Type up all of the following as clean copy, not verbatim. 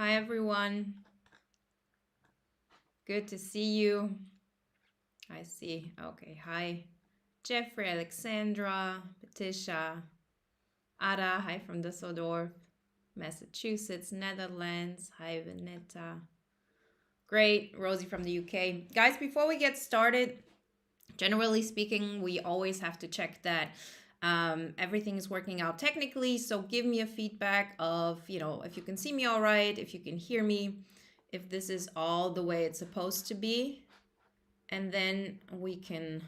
Hi, everyone. Good to see you. I see. Okay. Hi, Jeffrey, Alexandra, Patricia, Ada. Hi from Düsseldorf, Massachusetts, Netherlands. Hi, Vanetta. Great. Rosie from the UK. Guys, before we get started, generally speaking, we always have to check that everything is working out technically. So give me a feedback of, if you can see me all right, if you can hear me, if this is all the way it's supposed to be. And then we can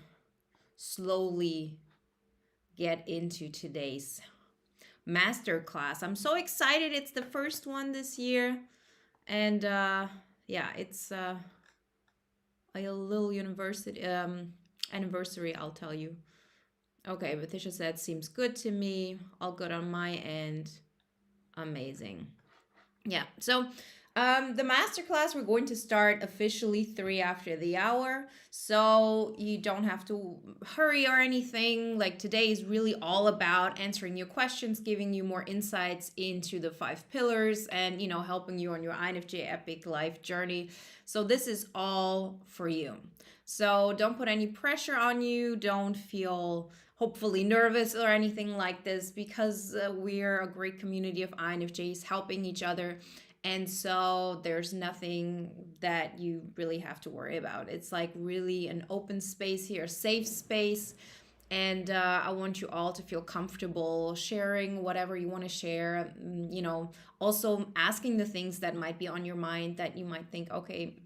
slowly get into today's masterclass. I'm so excited. It's the first one this year. And yeah, it's a little university anniversary, I'll tell you. Okay, Patricia said, seems good to me. All good on my end. Amazing. Yeah, so the masterclass, we're going to start officially 3 after the hour. So you don't have to hurry or anything. Like today is really all about answering your questions, giving you more insights into the 5 pillars and, helping you on your INFJ epic life journey. So this is all for you. So don't put any pressure on you. Don't feel hopefully nervous or anything like this because we're a great community of INFJs helping each other. And so there's nothing that you really have to worry about. It's like really an open space here, a safe space. And I want you all to feel comfortable sharing whatever you want to share. Also asking the things that might be on your mind that you might think, okay,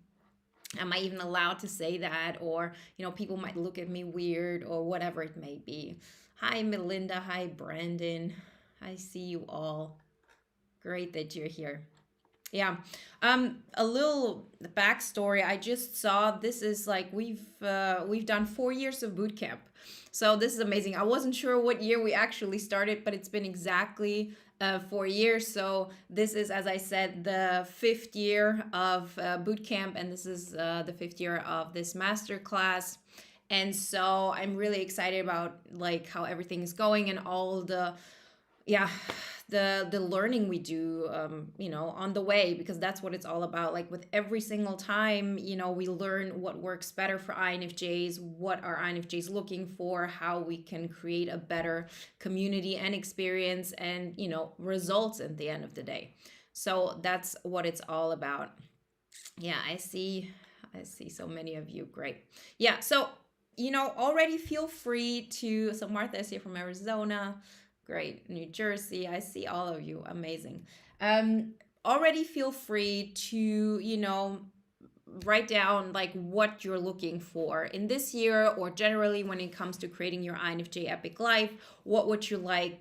am I even allowed to say that? Or, people might look at me weird or whatever it may be. Hi, Melinda. Hi, Brandon. I see you all. Great that you're here. Yeah. A little backstory. I just saw this is like we've done 4 years of boot camp. So this is amazing. I wasn't sure what year we actually started, but it's been exactly 4 years. So this is, as I said, the 5th year of boot camp, and this is the 5th year of this master class. And so I'm really excited about like how everything is going and all the yeah the learning we do on the way, because that's what it's all about. Like with every single time, we learn what works better for INFJs, what are INFJs looking for, how we can create a better community and experience and results at the end of the day. So that's what it's all about. Yeah, I see so many of you. Great. Yeah, so already feel free to, so Martha is here from Arizona. Great. New Jersey. I see all of you. Amazing. Already feel free to, write down like what you're looking for in this year, or generally when it comes to creating your INFJ epic life. What would you like,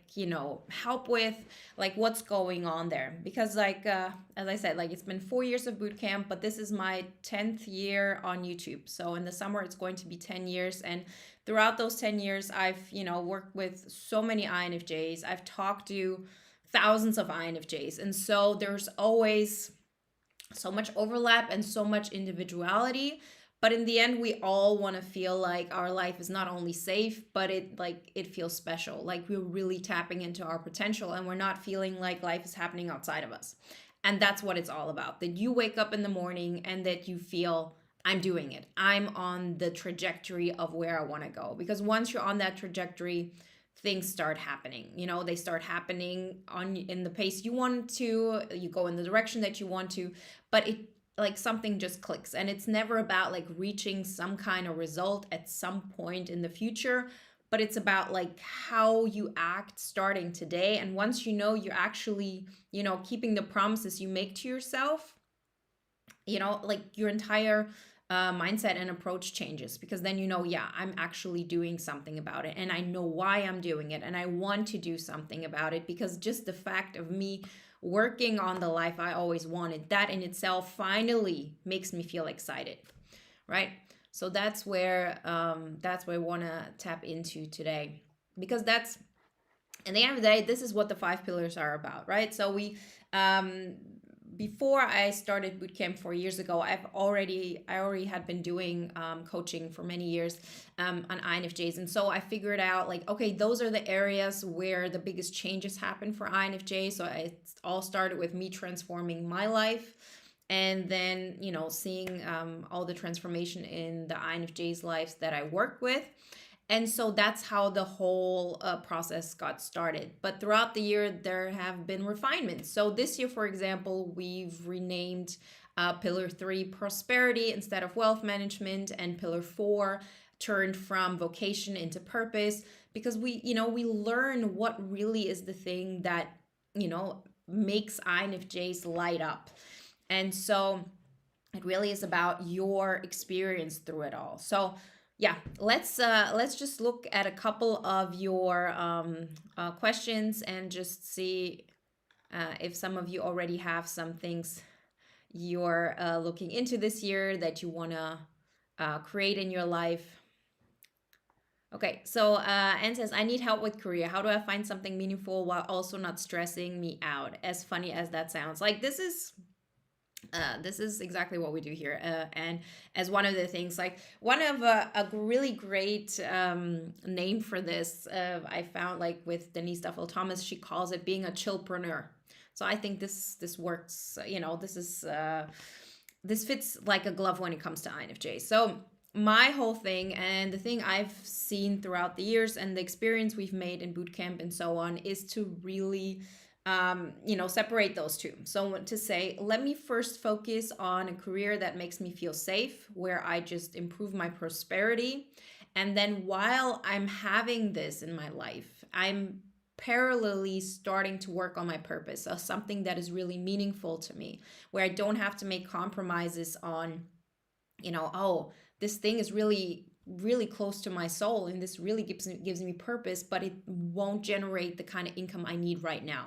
help with, like what's going on there? Because like as I said, like it's been 4 years of boot camp, but this is my 10th year on YouTube. So in the summer it's going to be 10 years, and throughout those 10 years I've worked with so many INFJs. I've talked to thousands of INFJs, and so there's always so much overlap and so much individuality. But in the end, we all want to feel like our life is not only safe, but it feels special, like we're really tapping into our potential and we're not feeling like life is happening outside of us. And that's what it's all about, that you wake up in the morning and that you feel, I'm doing it, I'm on the trajectory of where I want to go. Because once you're on that trajectory, things start happening. They start happening on in the pace you want to, you go in the direction that you want to. But it, like, something just clicks, and it's never about like reaching some kind of result at some point in the future, but it's about like how you act starting today. And once you're actually keeping the promises you make to yourself, like your entire mindset and approach changes, because then yeah, I'm actually doing something about it, and I know why I'm doing it, and I want to do something about it. Because just the fact of me working on the life I always wanted, that in itself finally makes me feel excited, right? So that's where I want to tap into today, because that's, at the end of the day, this is what the 5 pillars are about, right? So we before I started bootcamp 4 years ago, I already had been doing coaching for many years on INFJs, and so I figured out like, okay, those are the areas where the biggest changes happen for INFJs. So it all started with me transforming my life, and then seeing all the transformation in the INFJs' lives that I work with. And so that's how the whole process got started. But throughout the year, there have been refinements. So this year, for example, we've renamed Pillar 3 prosperity instead of wealth management, and Pillar 4 turned from vocation into purpose, because we learn what really is the thing that makes INFJs light up. And so it really is about your experience through it all. So yeah, let's just look at a couple of your questions and just see if some of you already have some things you're looking into this year that you want to create in your life. Okay, so Anne says, I need help with career. How do I find something meaningful while also not stressing me out? As funny as that sounds, like this is exactly what we do here. And as one of the things, like one of a really great name for this, I found, like with Denise Duffel Thomas, she calls it being a chillpreneur. So I think this works. This fits like a glove when it comes to INFJ. So my whole thing, and the thing I've seen throughout the years and the experience we've made in bootcamp and so on, is to really separate those two. So to say, let me first focus on a career that makes me feel safe, where I just improve my prosperity. And then while I'm having this in my life, I'm parallelly starting to work on my purpose, so something that is really meaningful to me, where I don't have to make compromises on, oh, this thing is really really close to my soul and this really gives me purpose, but it won't generate the kind of income I need right now.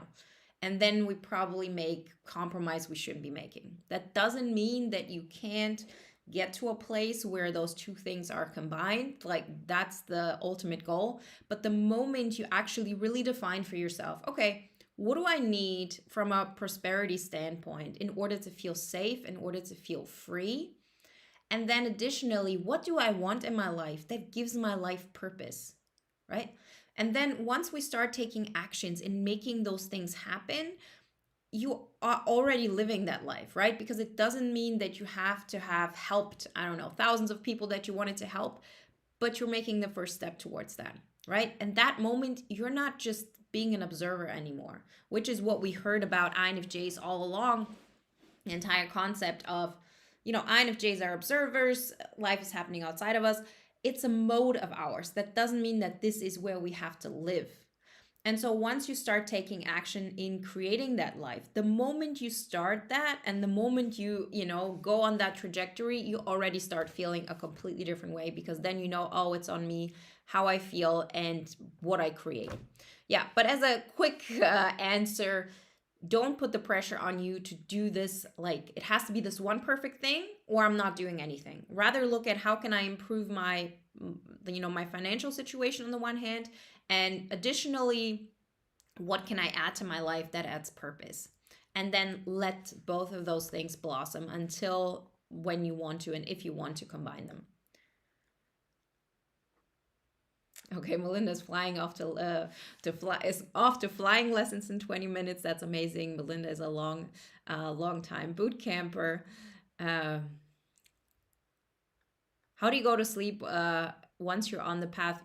And then we probably make compromise we shouldn't be making. That doesn't mean that you can't get to a place where those two things are combined. Like that's the ultimate goal. But the moment you actually really define for yourself, okay, what do I need from a prosperity standpoint in order to feel safe, in order to feel free? And then additionally, what do I want in my life that gives my life purpose, right? And then once we start taking actions in making those things happen, you are already living that life, right? Because it doesn't mean that you have to have helped, I don't know, thousands of people that you wanted to help, but you're making the first step towards that, right? And that moment, you're not just being an observer anymore, which is what we heard about INFJs all along. The entire concept of, INFJs are observers, life is happening outside of us. It's a mode of ours. That doesn't mean that this is where we have to live. And so once you start taking action in creating that life, the moment you start that and the moment you go on that trajectory, you already start feeling a completely different way, because then oh, it's on me, how I feel and what I create. Yeah, but as a quick answer, don't put the pressure on you to do this, like it has to be this one perfect thing or I'm not doing anything. Rather look at how can I improve my my financial situation on the one hand, and additionally, what can I add to my life that adds purpose? And then let both of those things blossom until when you want to and if you want to combine them. Okay, Melinda's flying off to flying lessons in 20 minutes. That's amazing. Melinda is a long time boot camper. How do you go to sleep once you're on the path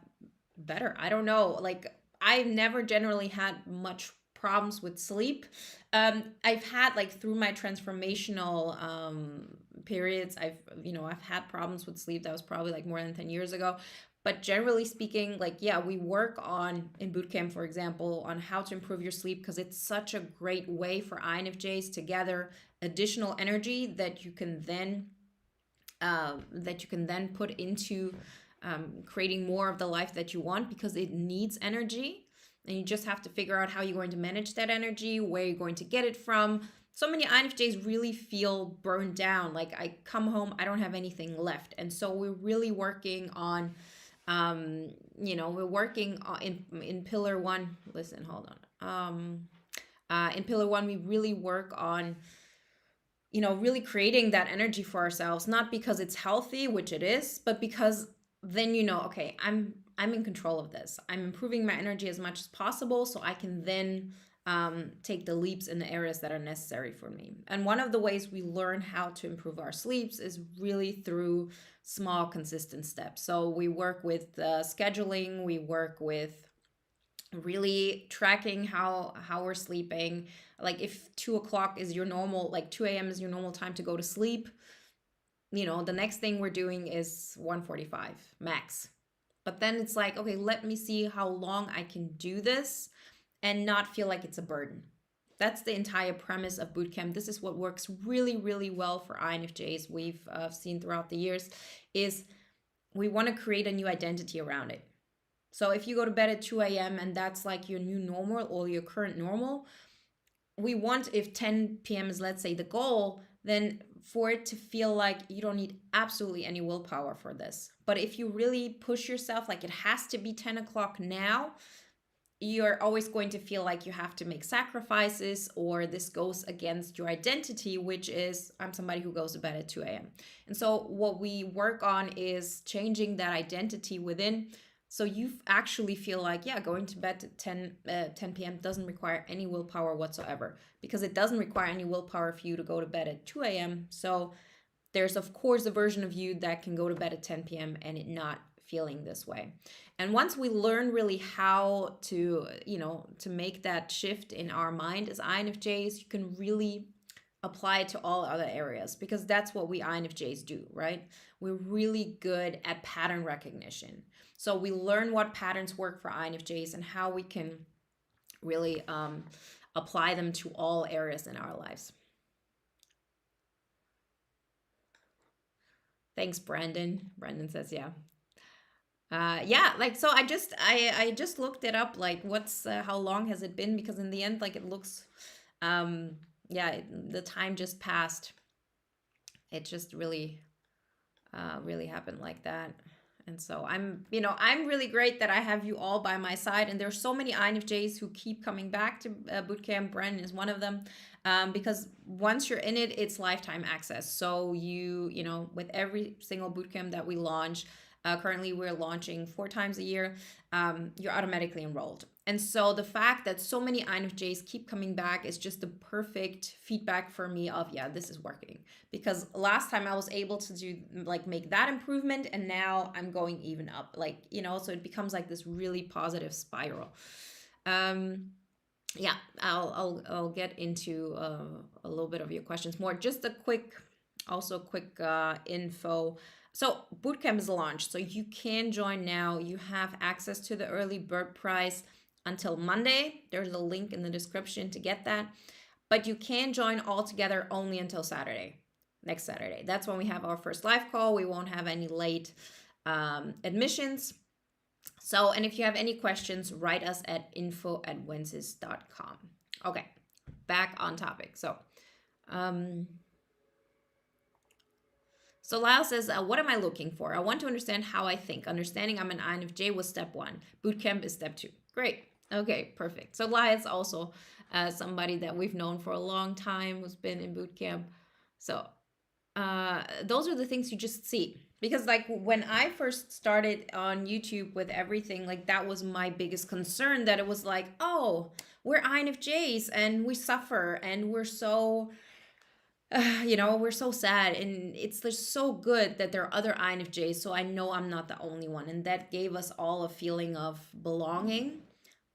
better? I don't know. Like I've never generally had much problems with sleep. I've had, like, through my transformational periods, I've had problems with sleep. That was probably like more than 10 years ago. But generally speaking, like, yeah, we work on, in bootcamp, for example, on how to improve your sleep, because it's such a great way for INFJs to gather additional energy that you can then put into creating more of the life that you want, because it needs energy. And you just have to figure out how you're going to manage that energy, where you're going to get it from. So many INFJs really feel burned down. Like, I come home, I don't have anything left. And so we're really working on, we're working on, in pillar one. Listen, hold on. In pillar one, we really work on really creating that energy for ourselves, not because it's healthy, which it is, but because then okay, I'm in control of this. I'm improving my energy as much as possible so I can then take the leaps in the areas that are necessary for me. And one of the ways we learn how to improve our sleeps is really through small, consistent steps. So we work with scheduling, we work with really tracking how we're sleeping. Like if 2 o'clock is your normal, like 2 a.m. is your normal time to go to sleep, the next thing we're doing is 1:45 max. But then it's like, okay, let me see how long I can do this and not feel like it's a burden. That's the entire premise of bootcamp. This is what works really, really well for INFJs. We've seen throughout the years is we want to create a new identity around it. So if you go to bed at 2 a.m. and that's like your new normal or your current normal, we want, if 10 p.m. is, let's say, the goal, then for it to feel like you don't need absolutely any willpower for this. But if you really push yourself, like it has to be 10 o'clock now, you're always going to feel like you have to make sacrifices, or this goes against your identity, which is I'm somebody who goes to bed at 2 a.m. And so what we work on is changing that identity within, so you actually feel like, yeah, going to bed at 10 p.m. doesn't require any willpower whatsoever, because it doesn't require any willpower for you to go to bed at 2 a.m. So there's, of course, a version of you that can go to bed at 10 p.m. and it not feeling this way. And once we learn really how to, to make that shift in our mind as INFJs, you can really apply it to all other areas, because that's what we INFJs do, right? We're really good at pattern recognition. So we learn what patterns work for INFJs and how we can really apply them to all areas in our lives. Thanks, Brandon. Brandon says, yeah. Yeah, like, so I just looked it up, like what's how long has it been, because in the end, like, it looks yeah, the time just passed. It just really really happened like that. And so I'm really great that I have you all by my side, and there's so many INFJs who keep coming back to bootcamp. Brandon is one of them, because once you're in it, it's lifetime access. So with every single bootcamp that we launch, currently we're launching 4 times a year, you're automatically enrolled. And so the fact that so many INFJs keep coming back is just the perfect feedback for me of, yeah, this is working. Because last time I was able to do, like, make that improvement, and now I'm going even up, like, so it becomes like this really positive spiral. Yeah, I'll get into a little bit of your questions more. Just a quick info. So bootcamp is launched, so you can join now. You have access to the early bird price until Monday. There's a link in the description to get that. But you can join all together only until Saturday, next Saturday. That's when we have our first live call. We won't have any late admissions. So, and if you have any questions, write us at info@wenzes.com. Okay, back on topic. So Lyle says, what am I looking for? I want to understand how I think. Understanding I'm an INFJ was step 1. Bootcamp is step 2. Great. Okay, perfect. So Lyle is also somebody that we've known for a long time, who's been in bootcamp. So those are the things you just see. Because, like, when I first started on YouTube with everything, like, that was my biggest concern, that it was like, oh, we're INFJs and we suffer and we're so... we're so sad, and it's just so good that there are other INFJs, so I know I'm not the only one, and that gave us all a feeling of belonging.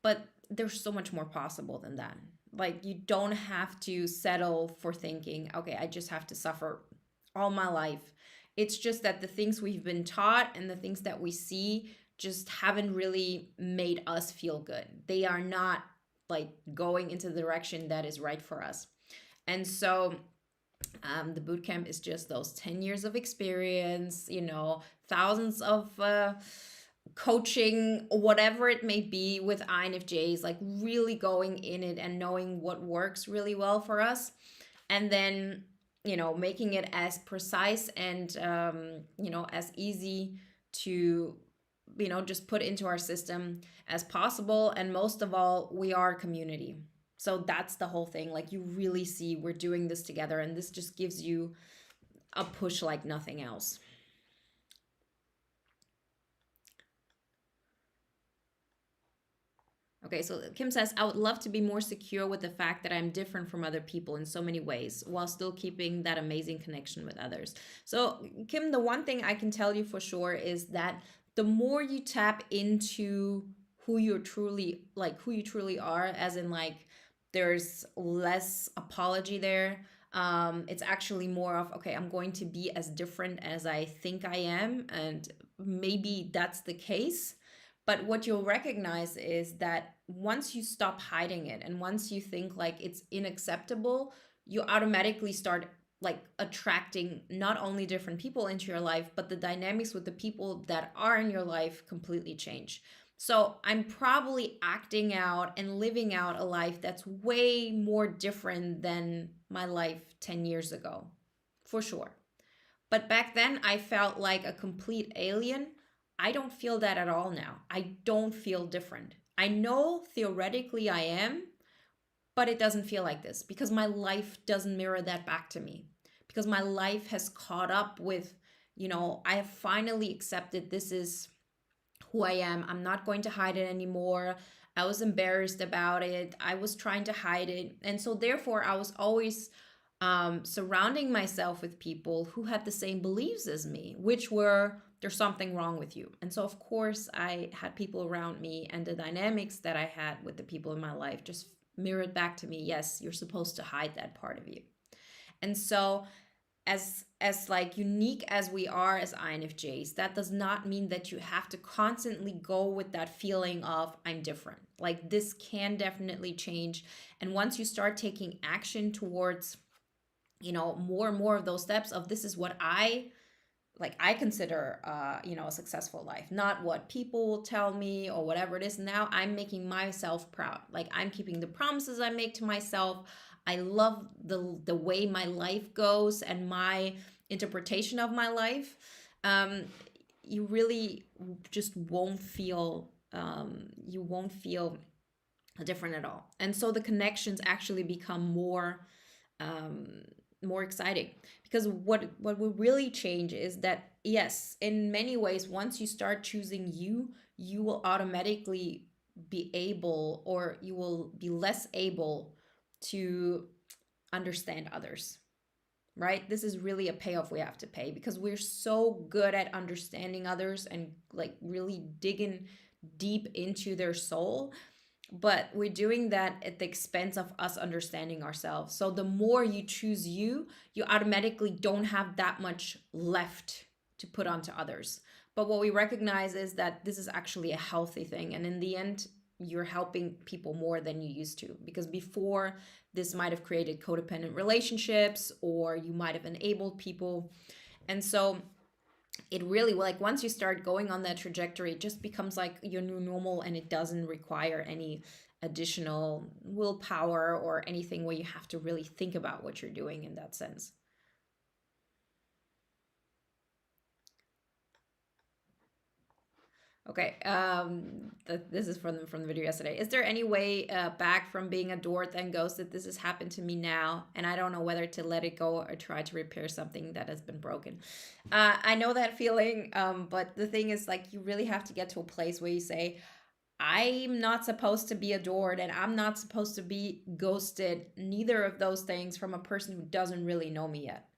But there's so much more possible than that. Like, you don't have to settle for thinking, okay, I just have to suffer all my life. It's just that the things we've been taught and the things that we see just haven't really made us feel good. They are not, like, going into the direction that is right for us. And so the bootcamp is just those 10 years of experience, thousands of coaching, whatever it may be, with INFJs, like really going in it and knowing what works really well for us. And then, making it as precise and, as easy to, just put into our system as possible. And most of all, we are a community. So that's the whole thing. Like, you really see we're doing this together, and this just gives you a push like nothing else. Okay, so Kim says, I would love to be more secure with the fact that I'm different from other people in so many ways while still keeping that amazing connection with others. So, Kim, the one thing I can tell you for sure is that the more you tap into who you truly are, as in, like, there's less apology there. It's actually more of, okay, I'm going to be as different as I think I am, and maybe that's the case. But what you'll recognize is that once you stop hiding it and once you think like it's unacceptable, you automatically start like attracting not only different people into your life, but the dynamics with the people that are in your life completely change. So I'm probably acting out and living out a life that's way more different than my life 10 years ago, for sure. But back then, I felt like a complete alien. I don't feel that at all now. I don't feel different. I know theoretically I am, but it doesn't feel like this because my life doesn't mirror that back to me. Because my life has caught up with, I have finally accepted this is who I am. I'm not going to hide it anymore. I was embarrassed about it. I was trying to hide it. And so, therefore, I was always surrounding myself with people who had the same beliefs as me, which were, there's something wrong with you. And so, of course, I had people around me, and the dynamics that I had with the people in my life just mirrored back to me. Yes, you're supposed to hide that part of you. And so, as like unique as we are as INFJs, that does not mean that you have to constantly go with that feeling of I'm different. Like, this can definitely change. And once you start taking action towards, more and more of those steps of this is what I consider a successful life, not what people will tell me or whatever it is. Now I'm making myself proud. Like, I'm keeping the promises I make to myself. I love the way my life goes and my interpretation of my life. You really just won't feel different at all. And so the connections actually become um, more exciting, because what will really change is that, yes, in many ways, once you start choosing you, you will automatically be able, or you will be less able to understand others, right? This is really a payoff we have to pay, because we're so good at understanding others and like really digging deep into their soul, but we're doing that at the expense of us understanding ourselves. So the more you choose you, you automatically don't have that much left to put onto others. But what we recognize is that this is actually a healthy thing, and in the end, you're helping people more than you used to, because before, this might have created codependent relationships, or you might have enabled people. And so it really, like, once you start going on that trajectory, it just becomes like your new normal, and it doesn't require any additional willpower or anything where you have to really think about what you're doing in that sense. Okay, this is from the video yesterday. Is there any way back from being adored then ghosted? This has happened to me now, and I don't know whether to let it go or try to repair something that has been broken. I know that feeling, but the thing is, like, you really have to get to a place where you say, I'm not supposed to be adored, and I'm not supposed to be ghosted. Neither of those things from a person who doesn't really know me yet,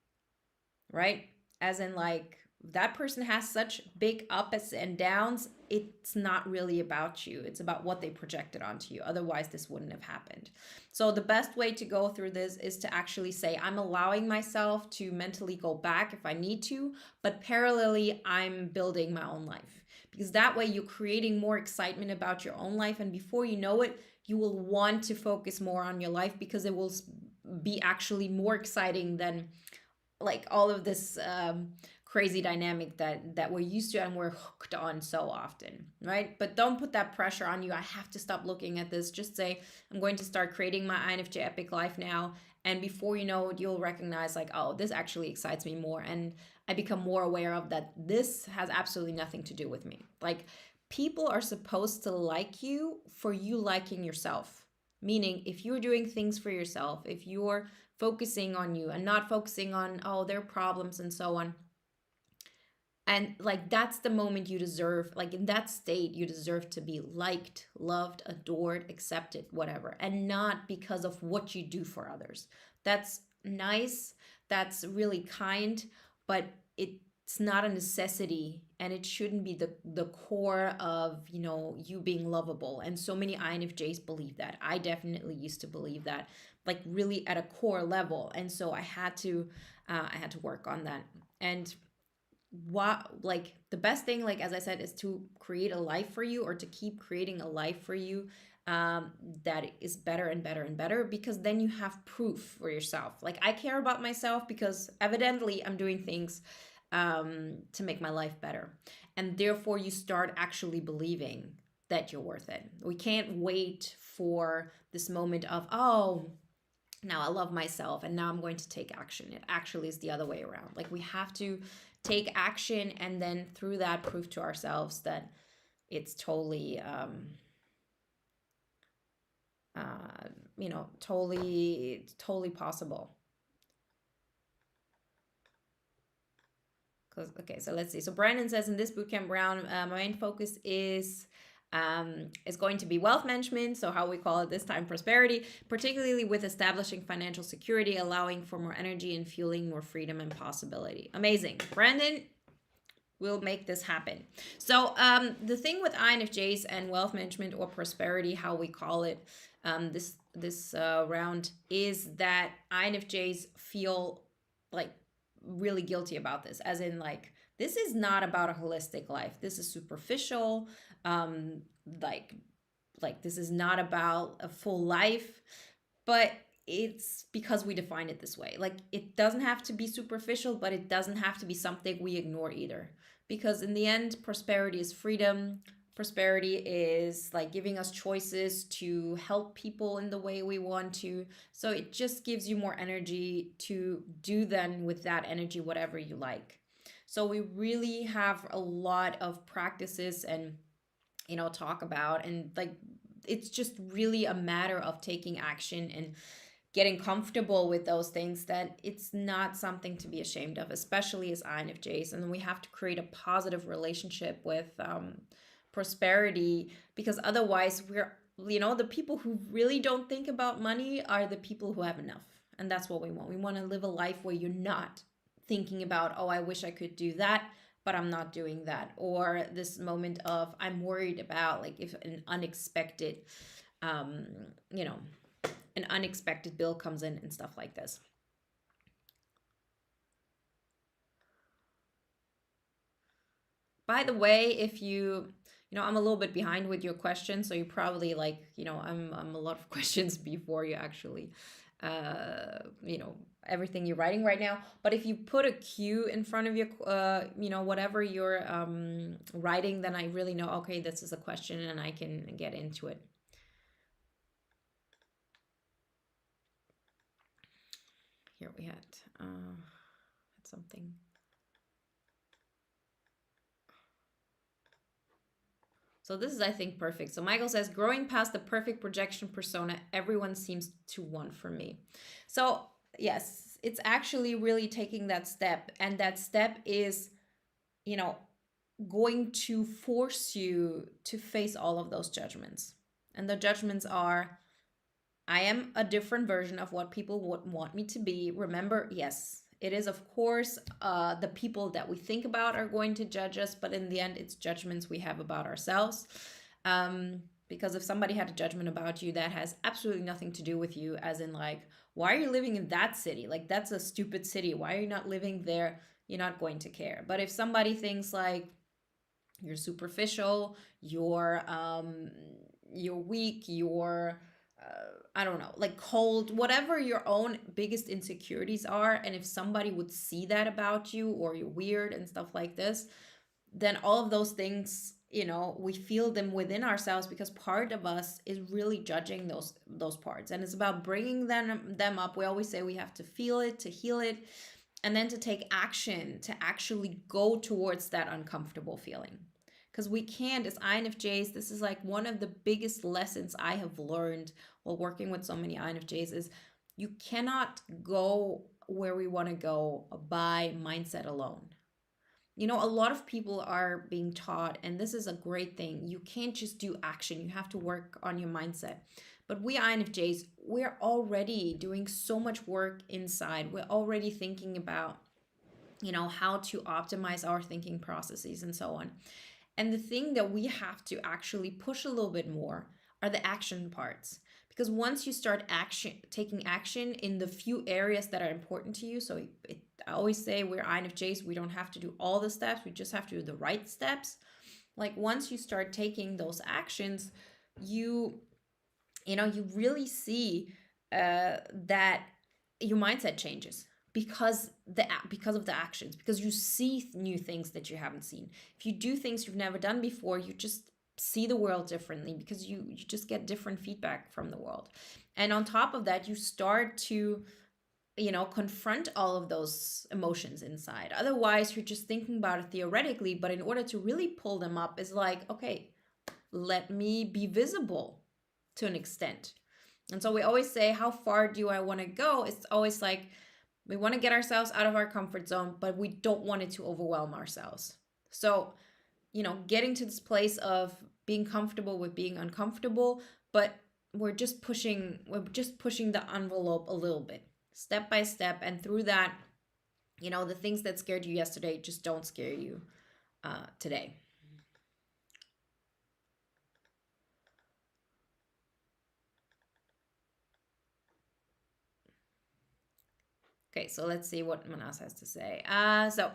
right? As in, like, that person has such big ups and downs. It's not really about you. It's about what they projected onto you. Otherwise, this wouldn't have happened. So the best way to go through this is to actually say, I'm allowing myself to mentally go back if I need to, but parallelly, I'm building my own life. Because that way, you're creating more excitement about your own life. And before you know it, you will want to focus more on your life, because it will be actually more exciting than like all of this crazy dynamic that we're used to and we're hooked on so often, right? But don't put that pressure on you. I have to stop looking at this. Just say, I'm going to start creating my INFJ epic life now, and before you know it, you'll recognize like, oh, this actually excites me more, and I become more aware of that this has absolutely nothing to do with me. Like, people are supposed to like you for you liking yourself. Meaning, if you're doing things for yourself, if you're focusing on you and not focusing on, oh, their problems and so on, and like that's the moment you deserve, like in that state you deserve to be liked, loved, adored, accepted, whatever, and not because of what you do for others. That's nice, that's really kind, but it's not a necessity, and it shouldn't be the core of, you know, you being lovable. And so many infjs believe that. I definitely used to believe that, like really at a core level, and so I had to work on that. And what, like the best thing, like as I said, is to create a life for you, or to keep creating a life for you, that is better and better and better, because then you have proof for yourself. Like I care about myself because evidently I'm doing things to make my life better, and therefore you start actually believing that you're worth it. We can't wait for this moment of, oh, now I love myself and now I'm going to take action. It actually is the other way around. Like we have to take action, and then through that prove to ourselves that it's totally totally possible. Because okay, so let's see. So Brandon says, in this bootcamp round, my main focus is going to be wealth management, so how we call it this time, prosperity, particularly with establishing financial security, allowing for more energy and fueling more freedom and possibility. Amazing, Brandon. We'll make this happen. So the thing with infjs and wealth management, or prosperity, how we call it, this round, is that infjs feel like really guilty about this, as in like, this is not about a holistic life, this is superficial. um like this is not about a full life. But it's because we define it this way. Like it doesn't have to be superficial, but it doesn't have to be something we ignore either, because in the end, prosperity is freedom. Prosperity is like giving us choices to help people in the way we want to. So it just gives you more energy to do then with that energy whatever you like. So we really have a lot of practices and, you know, talk about, and like it's just really a matter of taking action and getting comfortable with those things, that it's not something to be ashamed of, especially as infjs. And then we have to create a positive relationship with prosperity, because otherwise we're, you know, the people who really don't think about money are the people who have enough. And that's what we want. We want to live a life where you're not thinking about, oh, I wish I could do that, but I'm not doing that. Or this moment of, I'm worried about, like, if an unexpected, um, you know, an unexpected bill comes in and stuff like this. By the way, if you know, I'm a little bit behind with your question, so you probably, like, you know, I'm a lot of questions before you actually you know, everything you're writing right now. But if you put a Q in front of your you know, whatever you're writing, then I really know, okay, this is a question and I can get into it. Here we had something. So this is, I think, perfect. So Michael says, growing past the perfect projection persona everyone seems to want from me. So yes, it's actually really taking that step. And that step is, you know, going to force you to face all of those judgments. And the judgments are, I am a different version of what people would want me to be. Remember, yes, it is, of course, the people that we think about are going to judge us, but in the end, it's judgments we have about ourselves. Because if somebody had a judgment about you, that has absolutely nothing to do with you, as in, like, why are you living in that city? Like, that's a stupid city. Why are you not living there? You're not going to care. But if somebody thinks, like, you're superficial, you're weak, you're I don't know, like cold, whatever your own biggest insecurities are, and if somebody would see that about you, or you're weird and stuff like this, then all of those things, you know, we feel them within ourselves, because part of us is really judging those parts, and it's about bringing them up. We always say we have to feel it to heal it, and then to take action to actually go towards that uncomfortable feeling. because we can't, as INFJs, this is like one of the biggest lessons I have learned while working with so many INFJs is you cannot go where we want to go by mindset alone. A lot of people are being taught, and this is a great thing. You can't just do action, you have to work on your mindset. But we INFJs, we're already doing so much work inside. We're already thinking about, how to optimize our thinking processes and so on. And the thing that we have to actually push a little bit more are the action parts. Because once you start taking action in the few areas that are important to you, so I always say we're INFJs, we don't have to do all the steps, we just have to do the right steps. Like once you start taking those actions, you really see that your mindset changes because of the actions, because you see new things that you haven't seen. If you do things you've never done before, you just see the world differently because you just get different feedback from the world. And on top of that, you start to confront all of those emotions inside. Otherwise, you're just thinking about it theoretically, but in order to really pull them up is like, okay, let me be visible to an extent. And so we always say, how far do I want to go? It's always like we want to get ourselves out of our comfort zone, but we don't want it to overwhelm ourselves. So, getting to this place of being comfortable with being uncomfortable, but we're just pushing the envelope a little bit, step by step. And through that, the things that scared you yesterday just don't scare you today. Okay, so let's see what Manas has to say. So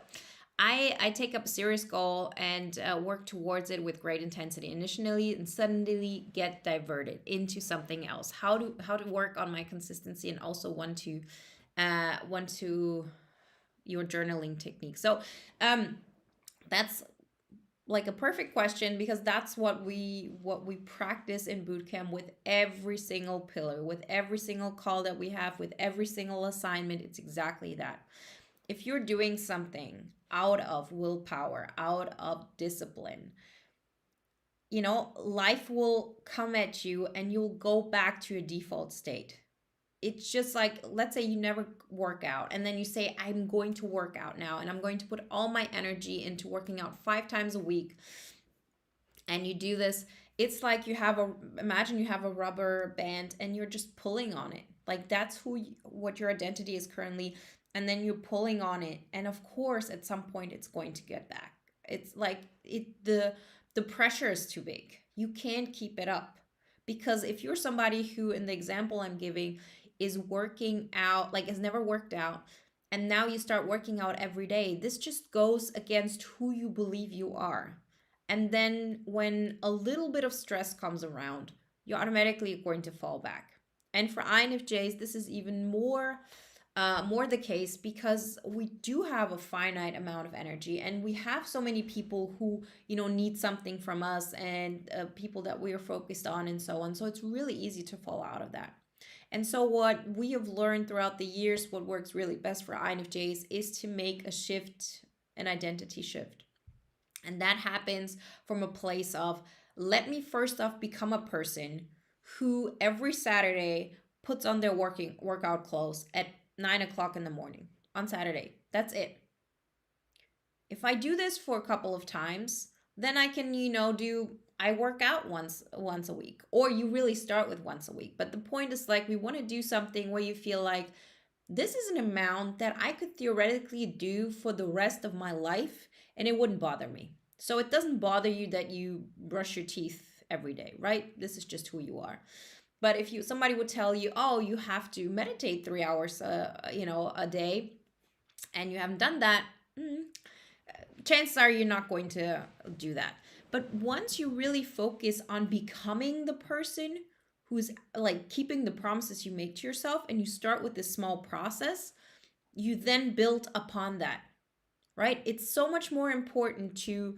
I take up a serious goal and work towards it with great intensity initially, and suddenly get diverted into something else. How to work on my consistency, and also want to your journaling technique. So that's like a perfect question, because that's what we practice in bootcamp with every single pillar, with every single call that we have, with every single assignment. It's exactly that. If you're doing something out of willpower, out of discipline, life will come at you and you'll go back to your default state. It's just like, let's say you never work out, and then you say, I'm going to work out now, and I'm going to put all my energy into working out 5 times a week. And you do this. It's like imagine you have a rubber band and you're just pulling on it. Like that's what your identity is currently. And then you're pulling on it. And of course, at some point it's going to get back. It's like the pressure is too big. You can't keep it up. Because if you're somebody who, in the example I'm giving, is working out, like has never worked out, and now you start working out every day, this just goes against who you believe you are. And then when a little bit of stress comes around, you're automatically going to fall back. And for INFJs, this is even more the case, because we do have a finite amount of energy, and we have so many people who need something from us, and people that we are focused on, and so on. So it's really easy to fall out of that. And so what we have learned throughout the years, what works really best for INFJs, is to make a shift, an identity shift. And that happens from a place of, let me first off become a person who every Saturday puts on their workout clothes at 9 o'clock in the morning on Saturday. That's it. If I do this for a couple of times, then I can, I work out once a week, or you really start with once a week. But the point is, like, we want to do something where you feel like this is an amount that I could theoretically do for the rest of my life and it wouldn't bother me. So it doesn't bother you that you brush your teeth every day, right? This is just who you are. But if somebody would tell you, oh, you have to meditate 3 hours, a day, and you haven't done that, chances are you're not going to do that. But once you really focus on becoming the person who's like keeping the promises you make to yourself, and you start with this small process, you then build upon that, right? It's so much more important to,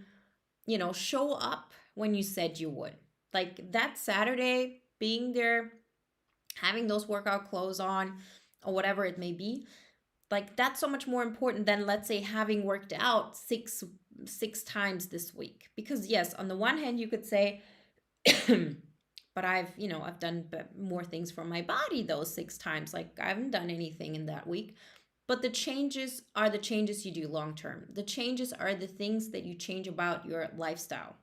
show up when you said you would. Like that Saturday, being there, having those workout clothes on, or whatever it may be, Like that's so much more important than, let's say, having worked out six times this week. Because yes, on the one hand you could say, but I've done more things for my body those 6 times. Like I haven't done anything in that week. But the changes are the changes you do long term. The changes are the things that you change about your lifestyle,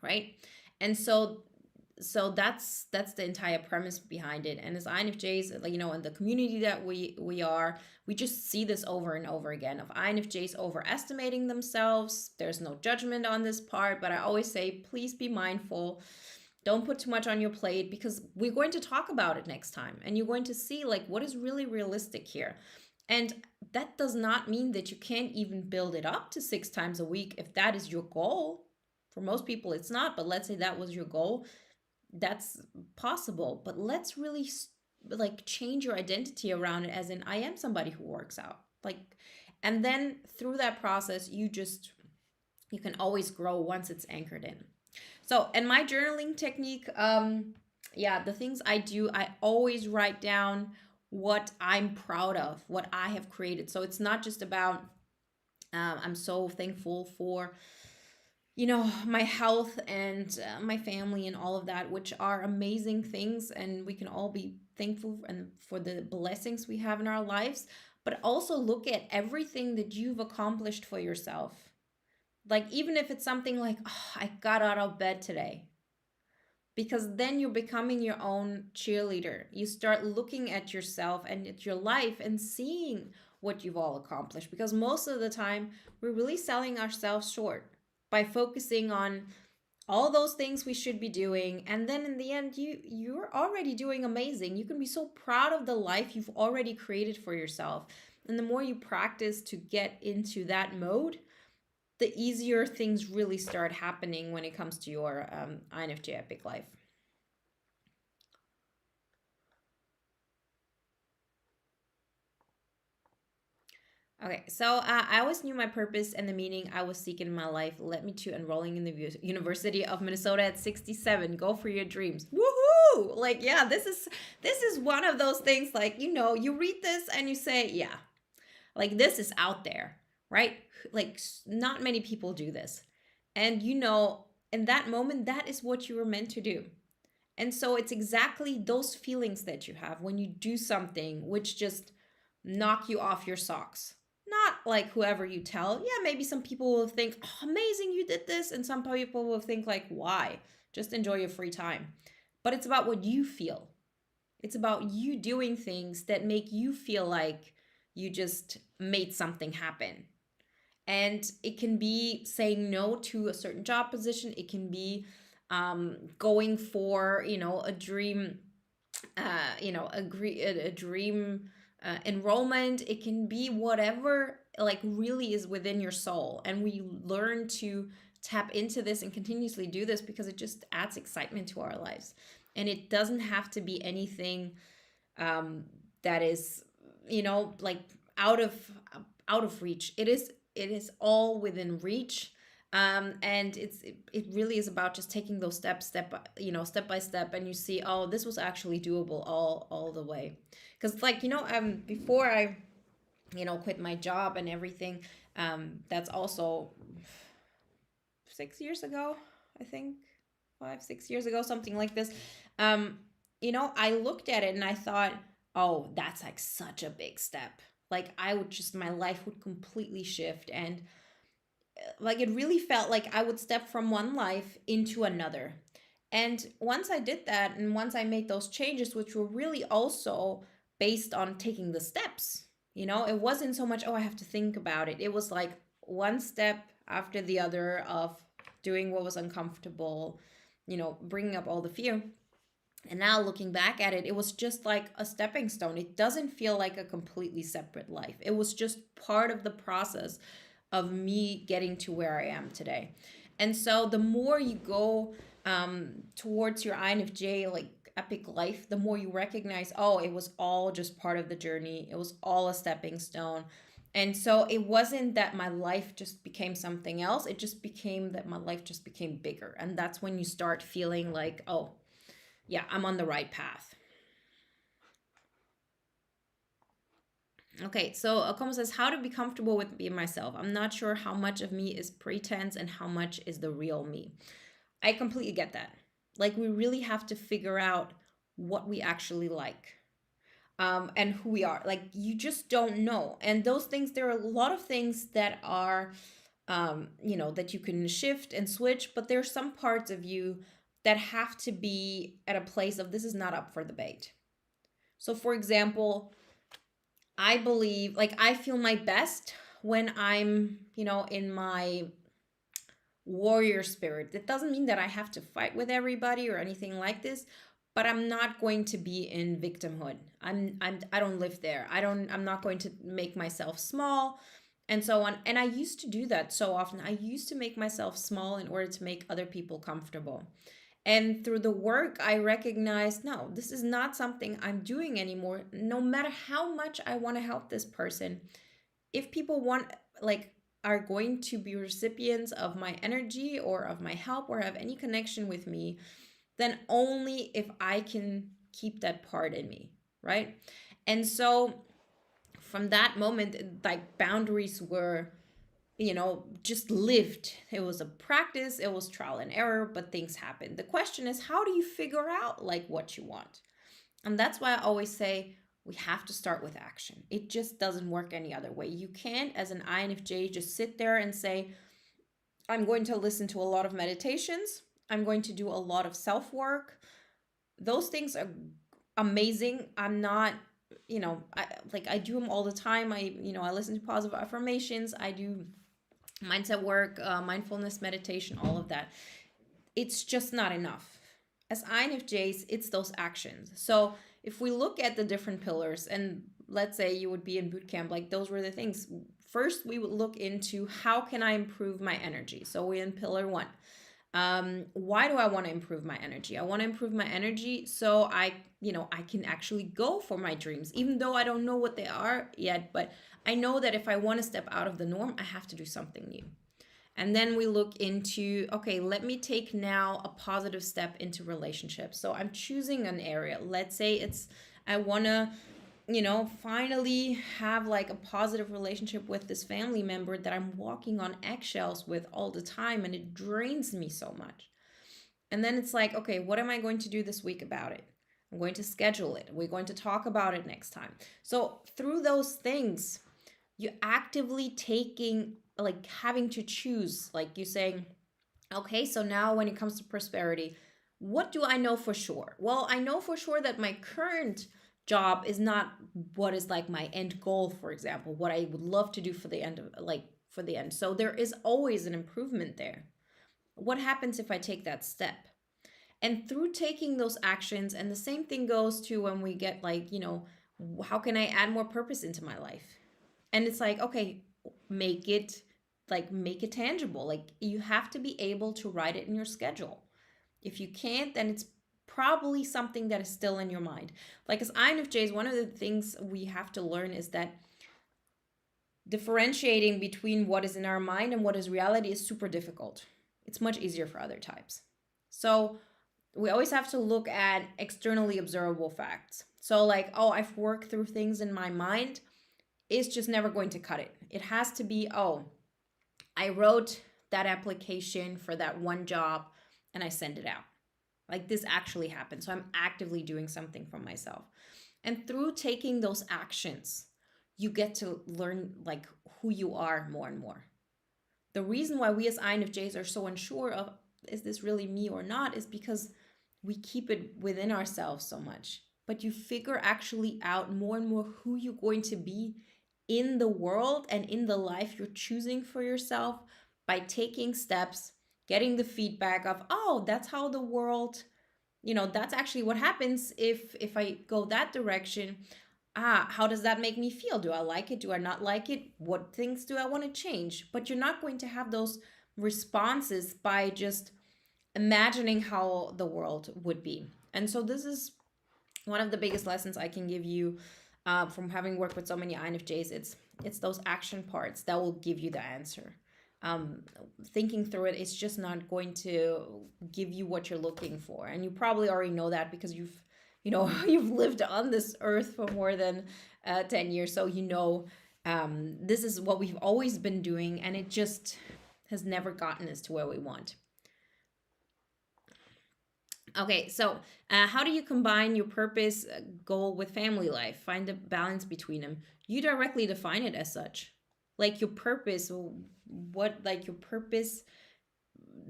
right? And so that's the entire premise behind it. And as INFJs, like, in the community that we are, we just see this over and over again of INFJs overestimating themselves. There's no judgment on this part, but I always say, please be mindful. Don't put too much on your plate, because we're going to talk about it next time, and you're going to see like what is really realistic here. And that does not mean that you can't even build it up to 6 times a week if that is your goal. For most people it's not, but let's say that was your goal. That's possible, but let's really like change your identity around it, as in, I am somebody who works out, like. And then through that process, you can always grow once it's anchored in. So, and my journaling technique, yeah, the things I do, I always write down what I'm proud of, what I have created. So it's not just about, I'm so thankful for, my health and my family and all of that, which are amazing things. And we can all be thankful and for the blessings we have in our lives. But also look at everything that you've accomplished for yourself. Like, even if it's something like, oh, I got out of bed today. Because then you're becoming your own cheerleader. You start looking at yourself and at your life and seeing what you've all accomplished. Because most of the time, we're really selling ourselves short by focusing on all those things we should be doing. And then in the end, you're already doing amazing. You can be so proud of the life you've already created for yourself. And the more you practice to get into that mode, the easier things really start happening when it comes to your INFJ epic life. Okay, so I always knew my purpose and the meaning I was seeking in my life led me to enrolling in the University of Minnesota at 67. Go for your dreams. Woohoo! Like, yeah, this is one of those things, like, you read this and you say, yeah, like, this is out there, right? Like, not many people do this. And in that moment, that is what you were meant to do. And so it's exactly those feelings that you have when you do something which just knock you off your socks. Not like whoever you tell. Yeah, maybe some people will think, oh, amazing, you did this. And some people will think, like, why? Just enjoy your free time. But it's about what you feel. It's about you doing things that make you feel like you just made something happen. And it can be saying no to a certain job position. It can be going for, a dream, a dream enrollment. It can be whatever, like, really is within your soul. And we learn to tap into this and continuously do this because it just adds excitement to our lives. And it doesn't have to be anything that is, like out of reach. It is all within reach. And it really is about just taking those steps, step by step, and you see, oh, this was actually doable all the way. Because, like, before I quit my job and everything, that's also 6 years ago, I think, 5-6 years ago, something like this. I looked at it and I thought, oh, that's like such a big step. Like, my life would completely shift. And like, it really felt like I would step from one life into another. And once I did that, and once I made those changes, which were really also based on taking the steps, it wasn't so much, oh, I have to think about it. It was like one step after the other of doing what was uncomfortable, bringing up all the fear. And now looking back at it, it was just like a stepping stone. It doesn't feel like a completely separate life. It was just part of the process of me getting to where I am today. And so the more you go towards your INFJ, like, epic life, the more you recognize, oh, it was all just part of the journey. It was all a stepping stone. And so it wasn't that my life just became something else. It just became that my life just became bigger. And that's when you start feeling like, oh, yeah, I'm on the right path. Okay, so Akoma says, how to be comfortable with being myself. I'm not sure how much of me is pretense and how much is the real me. I completely get that. Like, we really have to figure out what we actually like, and who we are. Like, you just don't know. And those things, there are a lot of things that are, that you can shift and switch, but there are some parts of you that have to be at a place of this is not up for debate. So, for example, I believe, like, I feel my best when I'm, in my warrior spirit. That doesn't mean that I have to fight with everybody or anything like this, but I'm not going to be in victimhood. I don't live there. I'm not going to make myself small and so on. And I used to do that so often. I used to make myself small in order to make other people comfortable. And through the work, I recognized, no, this is not something I'm doing anymore. No matter how much I want to help this person, if people are going to be recipients of my energy or of my help or have any connection with me, then only if I can keep that part in me, right? And so from that moment, like, boundaries were, just lived. It was a practice, it was trial and error, but things happen. The question is, how do you figure out like what you want? And that's why I always say we have to start with action. It just doesn't work any other way. You can't, as an INFJ, just sit there and say, I'm going to listen to a lot of meditations, I'm going to do a lot of self work. Those things are amazing. I'm not, I do them all the time. I listen to positive affirmations, I do mindset work, mindfulness, meditation, all of that. It's just not enough. As INFJs, it's those actions. So if we look at the different pillars, and let's say you would be in boot camp, like, those were the things. First, we would look into how can I improve my energy. So we're in pillar 1. Why do I want to improve my energy? I want to improve my energy so I can actually go for my dreams, even though I don't know what they are yet. But I know that if I want to step out of the norm, I have to do something new. And then we look into, okay, let me take now a positive step into relationships. So I'm choosing an area. Let's say I want to, finally have like a positive relationship with this family member that I'm walking on eggshells with all the time, and it drains me so much. And then it's like, okay, what am I going to do this week about it? I'm going to schedule it. We're going to talk about it next time. So through those things, you actively having to choose, like you saying, okay, so now when it comes to prosperity, what do I know for sure? Well, I know for sure that my current job is not what is like my end goal, for example, what I would love to do for the end. So there is always an improvement there. What happens if I take that step? And through taking those actions, and the same thing goes to when we get how can I add more purpose into my life? And it's like, okay, make it tangible. Like, you have to be able to write it in your schedule. If you can't, then it's probably something that is still in your mind. Like, as INFJs, one of the things we have to learn is that differentiating between what is in our mind and what is reality is super difficult. It's much easier for other types. So we always have to look at externally observable facts. So like, oh, I've worked through things in my mind, is just never going to cut it. It has to be, oh, I wrote that application for that one job and I sent it out. Like, this actually happened. So I'm actively doing something for myself. And through taking those actions, you get to learn like who you are more and more. The reason why we as INFJs are so unsure of, is this really me or not, is because we keep it within ourselves so much. But you figure actually out more and more who you're going to be in the world and in the life you're choosing for yourself by taking steps, getting the feedback of, oh, that's how the world, that's actually what happens if I go that direction. How does that make me feel? Do I like it? Do I not like it? What things do I want to change? But you're not going to have those responses by just imagining how the world would be. And so this is one of the biggest lessons I can give you from having worked with so many INFJs. It's those action parts that will give you the answer. Thinking through it is just not going to give you what you're looking for, and you probably already know that because you've lived on this earth for more than 10 years. So, this is what we've always been doing, and it just has never gotten us to where we want. Okay, so how do you combine your purpose goal with family life? Find a balance between them. You directly define it as such. Like your purpose, like your purpose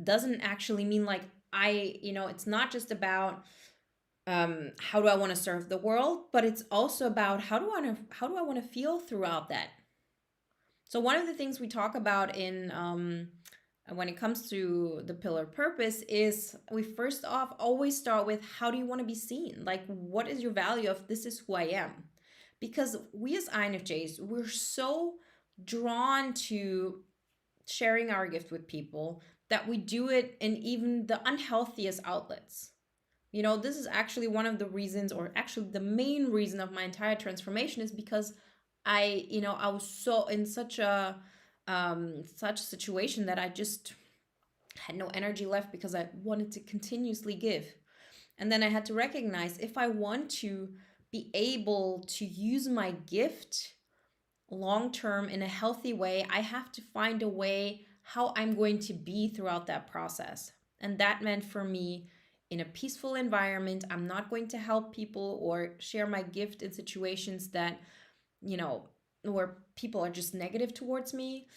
doesn't actually mean like it's not just about how do I want to serve the world, but it's also about how do I want to feel throughout that. So one of the things we talk about in when it comes to the pillar purpose is we first off always start with how do you want to be seen? Like what is your value of this is who I am? Because we as INFJs, we're so drawn to sharing our gift with people that we do it in even the unhealthiest outlets. This is actually one of the reasons, or actually the main reason of my entire transformation is because I was so in such a situation that I just had no energy left because I wanted to continuously give. And then I had to recognize if I want to be able to use my gift long term in a healthy way, I have to find a way how I'm going to be throughout that process. And that meant for me, in a peaceful environment, I'm not going to help people or share my gift in situations that, where people are just negative towards me.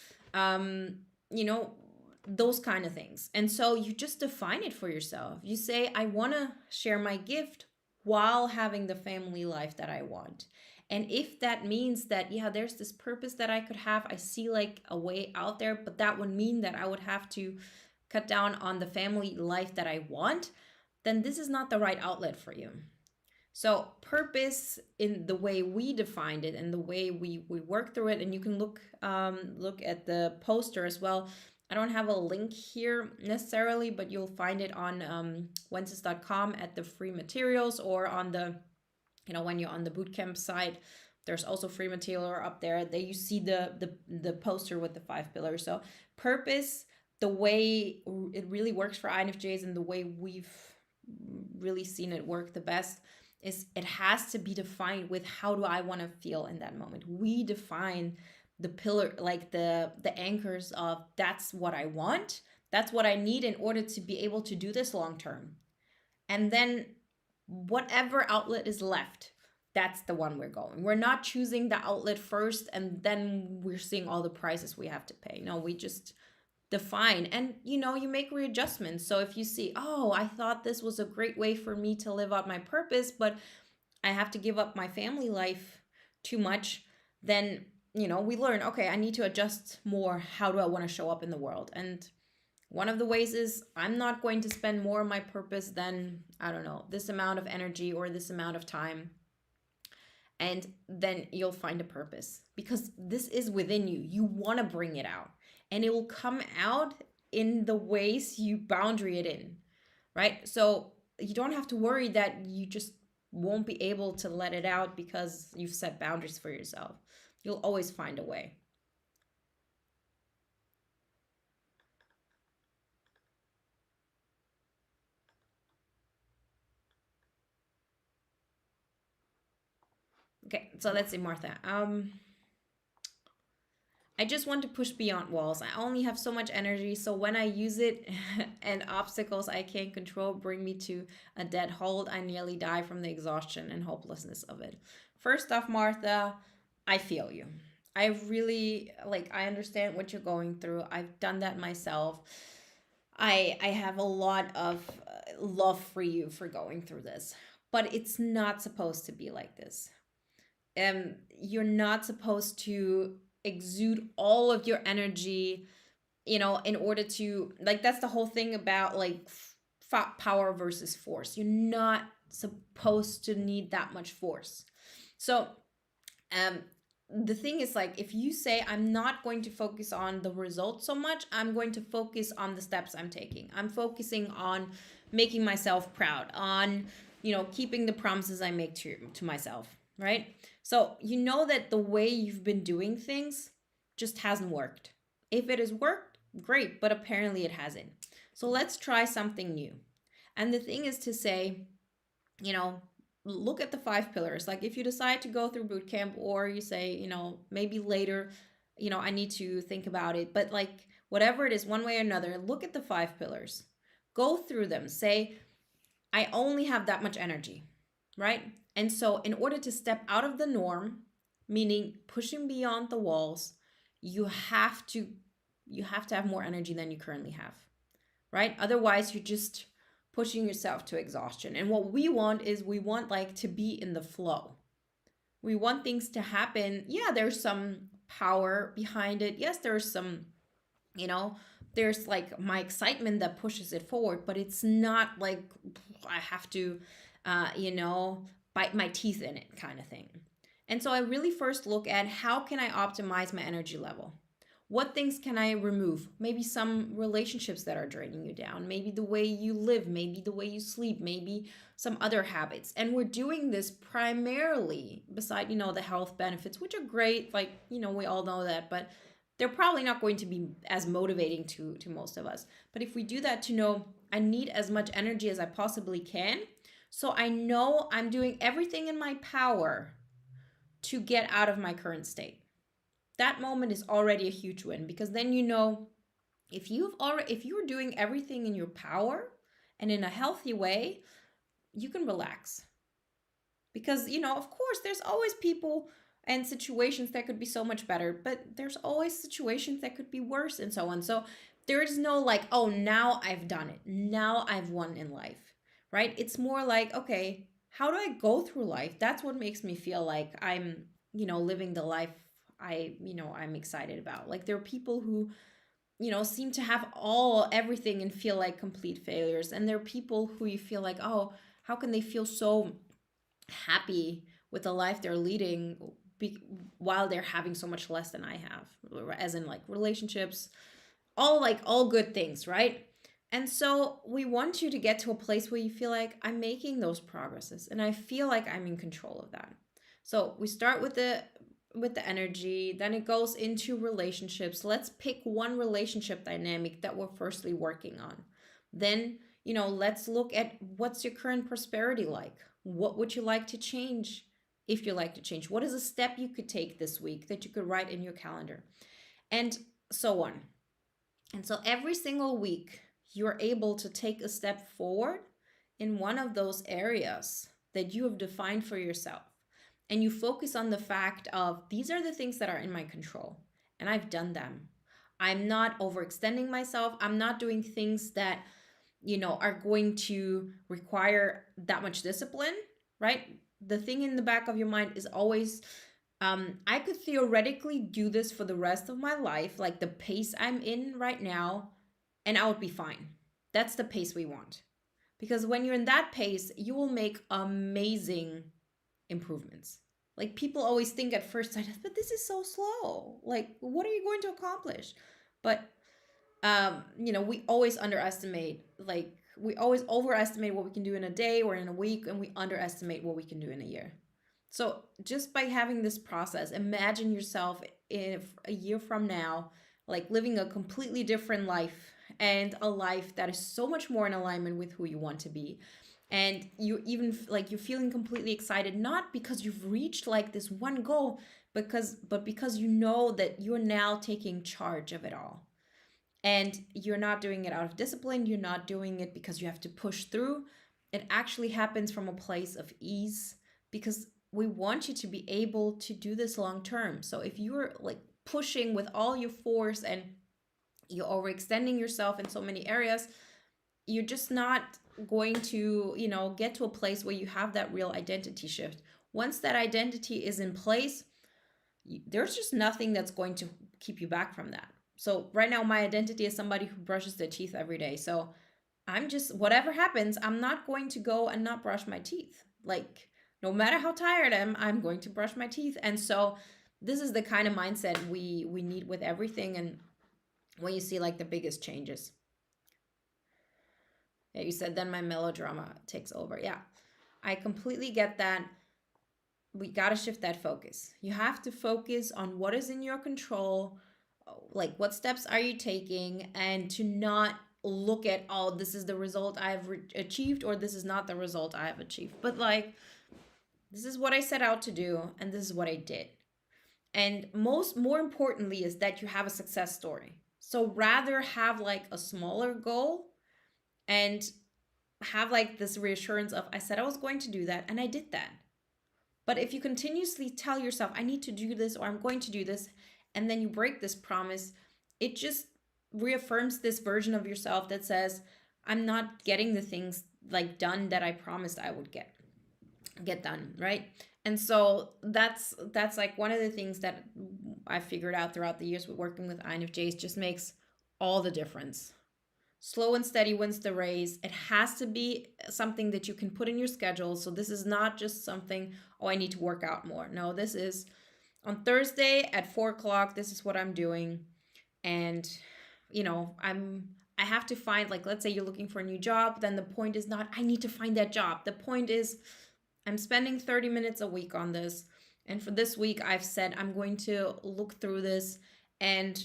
Those kind of things. And so you just define it for yourself. You say, I want to share my gift while having the family life that I want. And if that means that, yeah, there's this purpose that I could have, I see like a way out there, but that would mean that I would have to cut down on the family life that I want, then this is not the right outlet for you. So purpose in the way we defined it and the way we work through it, and you can look at the poster as well. I don't have a link here necessarily, but you'll find it on Wenzes.com at the free materials, or on the, when you're on the bootcamp site, there's also free material up there. There you see the poster with the 5 pillars. So purpose, the way it really works for INFJs and the way we've really seen it work the best, is it has to be defined with how do I want to feel in that moment. We define the pillar, like the anchors of that's what I want, that's what I need in order to be able to do this long term. And then whatever outlet is left, that's the one we're going. We're not choosing the outlet first and then we're seeing all the prices we have to pay. No, we just define, and you make readjustments. So if you see, oh, I thought this was a great way for me to live out my purpose, but I have to give up my family life too much, then we learn, okay, I need to adjust more. How do I want to show up in the world? And one of the ways is I'm not going to spend more on my purpose than, I don't know, this amount of energy or this amount of time. And then you'll find a purpose, because this is within you. You want to bring it out, and it will come out in the ways you boundary it in, right? So you don't have to worry that you just won't be able to let it out because you've set boundaries for yourself. You'll always find a way. Okay, so let's see, Martha. I just want to push beyond walls. I only have so much energy, so when I use it and obstacles I can't control bring me to a dead halt, I nearly die from the exhaustion and hopelessness of it. First off, Martha, I feel you. I really, I understand what you're going through. I've done that myself. I have a lot of love for you for going through this, but it's not supposed to be like this. You're not supposed to exude all of your energy, in order to, that's the whole thing about power versus force. You're not supposed to need that much force. So the thing is, if you say, I'm not going to focus on the results so much, I'm going to focus on the steps I'm taking. I'm focusing on making myself proud, on keeping the promises I make to myself, right? So that the way you've been doing things just hasn't worked. If it has worked, great, but apparently it hasn't. So let's try something new. And the thing is to say, look at the 5 pillars. Like if you decide to go through boot camp, or you say, maybe later, I need to think about it, but like whatever it is, one way or another, look at the 5 pillars, go through them, say, I only have that much energy, right? And so in order to step out of the norm, meaning pushing beyond the walls, you have to have more energy than you currently have, right? Otherwise, you're just pushing yourself to exhaustion. And what we want is, we want like to be in the flow. We want things to happen. Yeah, there's some power behind it. Yes, there's some, you know, there's like my excitement that pushes it forward, but it's not like I have to, bite my teeth in it kind of thing. And so I really first look at, how can I optimize my energy level? What things can I remove? Maybe some relationships that are draining you down, maybe the way you live, maybe the way you sleep, maybe some other habits. And we're doing this primarily beside, the health benefits, which are great. Like, we all know that, but they're probably not going to be as motivating to most of us. But if we do that, to know I need as much energy as I possibly can, so I know I'm doing everything in my power to get out of my current state. That moment is already a huge win, because then if you're doing everything in your power and in a healthy way, you can relax. Because, of course, there's always people and situations that could be so much better, but there's always situations that could be worse, and so on. So there is no like, oh, now I've done it, now I've won in life, right? It's more like, okay, how do I go through life? That's what makes me feel like I'm, living the life I'm excited about. Like, there are people who, seem to have everything and feel like complete failures. And there are people who you feel like, oh, how can they feel so happy with the life they're leading while they're having so much less than I have, as in like relationships, all good things, right? And so we want you to get to a place where you feel like, I'm making those progresses and I feel like I'm in control of that. So we start with the energy, then it goes into relationships. Let's pick one relationship dynamic that we're firstly working on. Then, let's look at, what's your current prosperity like? What would you like to change? If you like to change, what is a step you could take this week that you could write in your calendar? And so on. And so every single week, you're able to take a step forward in one of those areas that you have defined for yourself. And you focus on the fact of, these are the things that are in my control, and I've done them. I'm not overextending myself. I'm not doing things that, are going to require that much discipline, right? The thing in the back of your mind is always, I could theoretically do this for the rest of my life, like the pace I'm in right now, and I would be fine. That's the pace we want. Because when you're in that pace, you will make amazing improvements. Like, people always think at first sight, but this is so slow. Like, what are you going to accomplish? But, we always overestimate what we can do in a day or in a week, and we underestimate what we can do in a year. So just by having this process, imagine yourself in a year from now, like living a completely different life, and a life that is so much more in alignment with who you want to be. And you even like, you're feeling completely excited, not because you've reached like this one goal, but because you know that you're now taking charge of it all. And you're not doing it out of discipline. You're not doing it because you have to push through. It actually happens from a place of ease, because we want you to be able to do this long term. So if you're like pushing with all your force and you're overextending yourself in so many areas, you're just not going to, get to a place where you have that real identity shift. Once that identity is in place, there's just nothing that's going to keep you back from that. So right now, my identity is somebody who brushes their teeth every day. So I'm just, whatever happens, I'm not going to go and not brush my teeth. Like, no matter how tired I am, I'm going to brush my teeth. And so this is the kind of mindset we need with everything. And when you see like the biggest changes. Yeah, you said, then my melodrama takes over. Yeah, I completely get that. We got to shift that focus. You have to focus on what is in your control, like what steps are you taking, and to not look at, oh, this is the result I've achieved, or this is not the result I have achieved. But like, This is what I set out to do, and this is what I did. And more importantly is that you have a success story. So rather have like a smaller goal and have like this reassurance of, I said I was going to do that and I did that. But if you continuously tell yourself, I need to do this or I'm going to do this, and then you break this promise, it just reaffirms this version of yourself that says, I'm not getting the things like done that I promised I would get done, right? And so that's like one of the things that I figured out throughout the years with working with INFJs, just makes all the difference. Slow and steady wins the race. It has to be something that you can put in your schedule. So this is not just something, oh, I need to work out more. No, this is on Thursday at 4 o'clock. This is what I'm doing. And, I have to find, like, let's say you're looking for a new job. Then the point is not, I need to find that job. The point is, I'm spending 30 minutes a week on this. And for this week, I've said I'm going to look through this and